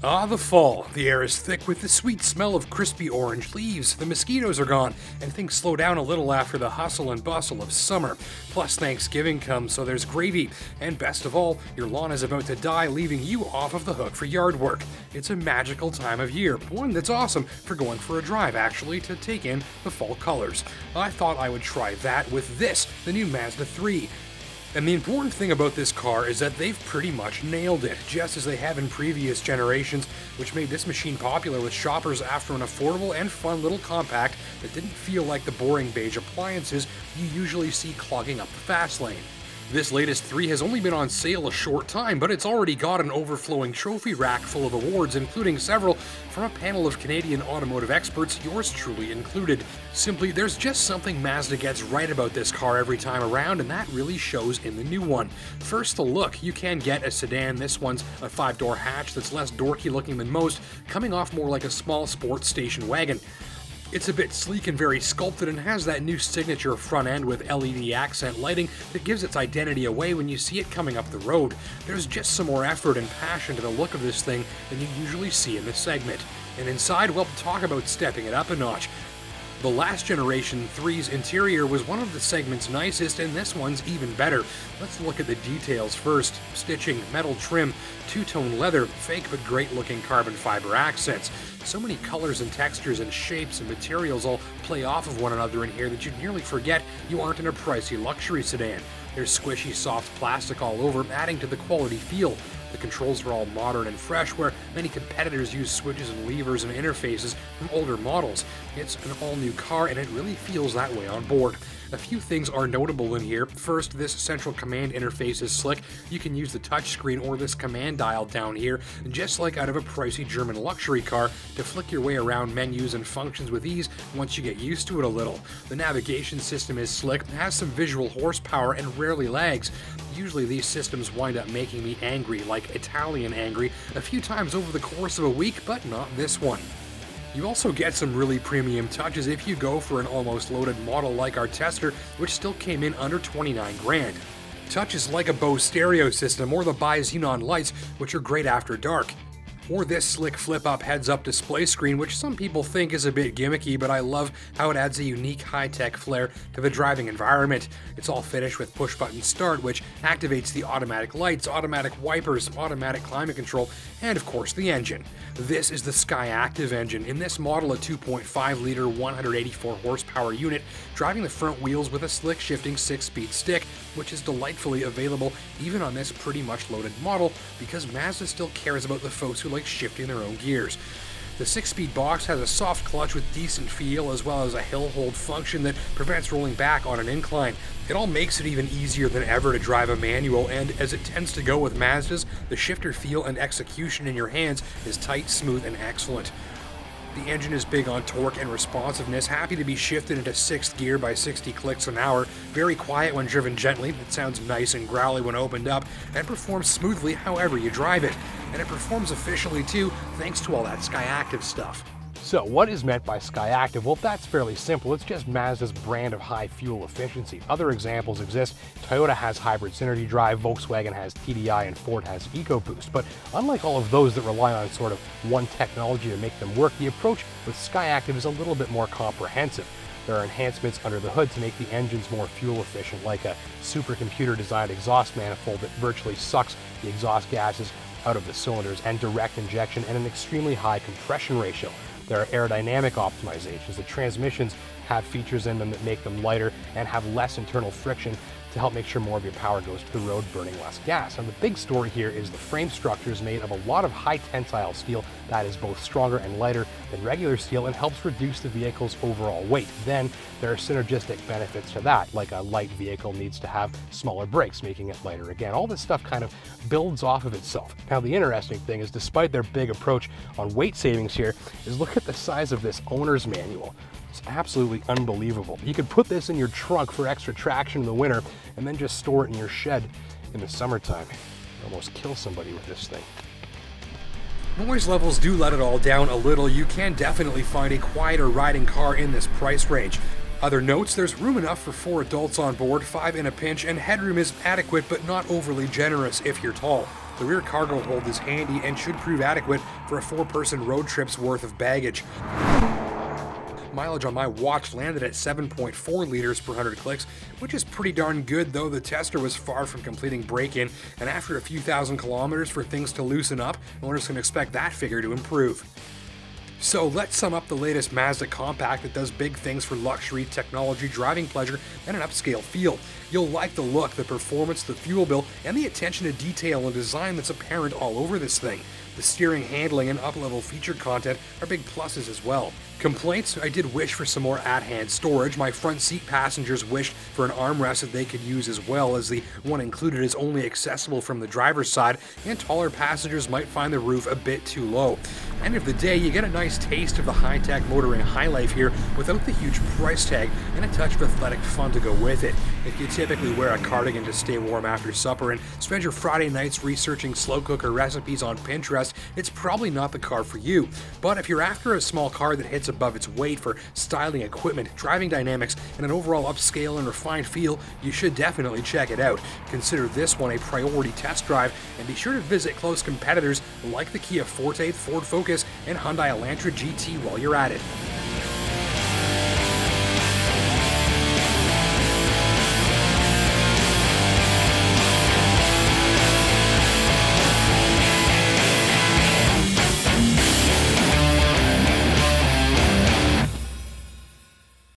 Ah, the fall. The air is thick with the sweet smell of crispy orange leaves. The mosquitoes are gone, and things slow down a little after the hustle and bustle of summer. Plus, Thanksgiving comes, so there's gravy. And best of all, your lawn is about to die, leaving you off of the hook for yard work. It's a magical time of year, one that's awesome for going for a drive, actually, to take in the fall colors. I thought I would try that with this, the new Mazda 3. And the important thing about this car is that they've pretty much nailed it, just as they have in previous generations, which made this machine popular with shoppers after an affordable and fun little compact that didn't feel like the boring beige appliances you usually see clogging up the fast lane. This latest 3 has only been on sale a short time, but it's already got an overflowing trophy rack full of awards, including several from a panel of Canadian automotive experts, yours truly included. Simply, there's just something Mazda gets right about this car every time around, and that really shows in the new one. First, the look. You can get a sedan. This one's a 5-door hatch that's less dorky looking than most, coming off more like a small sports station wagon. It's a bit sleek and very sculpted and has that new signature front end with LED accent lighting that gives its identity away when you see it coming up the road. There's just some more effort and passion to the look of this thing than you usually see in this segment. And inside, well, talk about stepping it up a notch. The last generation 3's interior was one of the segment's nicest, and this one's even better. Let's look at the details first. Stitching, metal trim, two-tone leather, fake but great-looking carbon fiber accents. So many colors and textures and shapes and materials all play off of one another in here that you'd nearly forget you aren't in a pricey luxury sedan. There's squishy, soft plastic all over, adding to the quality feel. The controls are all modern and fresh, where many competitors use switches and levers and interfaces from older models. It's an all-new car, and it really feels that way on board. A few things are notable in here. First, this central command interface is slick. You can use the touchscreen or this command dial down here, just like out of a pricey German luxury car, to flick your way around menus and functions with ease once you get used to it a little. The navigation system is slick, has some visual horsepower, and rarely lags. Usually these systems wind up making me angry, like Italian angry, a few times over the course of a week, but not this one. You also get some really premium touches if you go for an almost loaded model like our Tester, which still came in under 29 grand. Touches like a Bose stereo system or the bi-xenon lights, which are great after dark. Or this slick flip-up heads-up display screen, which some people think is a bit gimmicky, but I love how it adds a unique high-tech flair to the driving environment. It's all finished with push-button start, which activates the automatic lights, automatic wipers, automatic climate control, and of course the engine. This is the SKYACTIV engine. In this model, a 2.5-liter 184 horsepower unit, driving the front wheels with a slick shifting 6-speed stick, which is delightfully available even on this pretty much loaded model, because Mazda still cares about the folks who like shifting their own gears. The 6-speed box has a soft clutch with decent feel, as well as a hill hold function that prevents rolling back on an incline. It all makes it even easier than ever to drive a manual, and as it tends to go with Mazdas, the shifter feel and execution in your hands is tight, smooth, and excellent. The engine is big on torque and responsiveness, happy to be shifted into 6th gear by 60 clicks an hour, very quiet when driven gently, it sounds nice and growly when opened up, and performs smoothly however you drive it. And it performs efficiently too, thanks to all that SKYACTIV stuff. So what is meant by SKYACTIV? Well, that's fairly simple. It's just Mazda's brand of high fuel efficiency. Other examples exist. Toyota has hybrid synergy drive, Volkswagen has TDI, and Ford has EcoBoost. But unlike all of those that rely on sort of one technology to make them work, the approach with SKYACTIV is a little bit more comprehensive. There are enhancements under the hood to make the engines more fuel efficient, like a supercomputer-designed exhaust manifold that virtually sucks the exhaust gases out of the cylinders, and direct injection, and an extremely high compression ratio. There are aerodynamic optimizations. The transmissions have features in them that make them lighter and have less internal friction to help make sure more of your power goes to the road, burning less gas. And the big story here is the frame structure is made of a lot of high tensile steel that is both stronger and lighter than regular steel and helps reduce the vehicle's overall weight. Then there are synergistic benefits to that, like a light vehicle needs to have smaller brakes, making it lighter again. All this stuff kind of builds off of itself. Now the interesting thing is, despite their big approach on weight savings here, is look at the size of this owner's manual. It's absolutely unbelievable. You could put this in your trunk for extra traction in the winter and then just store it in your shed in the summertime. You almost kill somebody with this thing. Noise levels do let it all down a little. You can definitely find a quieter riding car in this price range. Other notes, there's room enough for 4 adults on board, 5 in a pinch, and headroom is adequate but not overly generous if you're tall. The rear cargo hold is handy and should prove adequate for a 4-person road trip's worth of baggage. Mileage on my watch landed at 7.4 liters per 100 clicks, which is pretty darn good, though the tester was far from completing break-in, and after a few thousand kilometers for things to loosen up, owners can expect that figure to improve. So let's sum up the latest Mazda compact that does big things for luxury, technology, driving pleasure, and an upscale feel. You'll like the look, the performance, the fuel bill, and the attention to detail and design that's apparent all over this thing. The steering, handling, and up-level feature content are big pluses as well. Complaints? I did wish for some more at-hand storage. My front seat passengers wished for an armrest that they could use as well, as the one included is only accessible from the driver's side, and taller passengers might find the roof a bit too low. End of the day, you get a nice taste of the high-tech motoring high life here without the huge price tag and a touch of athletic fun to go with it. If you typically wear a cardigan to stay warm after supper and spend your Friday nights researching slow cooker recipes on Pinterest, it's probably not the car for you. But if you're after a small car that hits above its weight for styling equipment, driving dynamics, and an overall upscale and refined feel, you should definitely check it out. Consider this one a priority test drive, and be sure to visit close competitors like the Kia Forte, Ford Focus, and Hyundai Elantra GT while you're at it.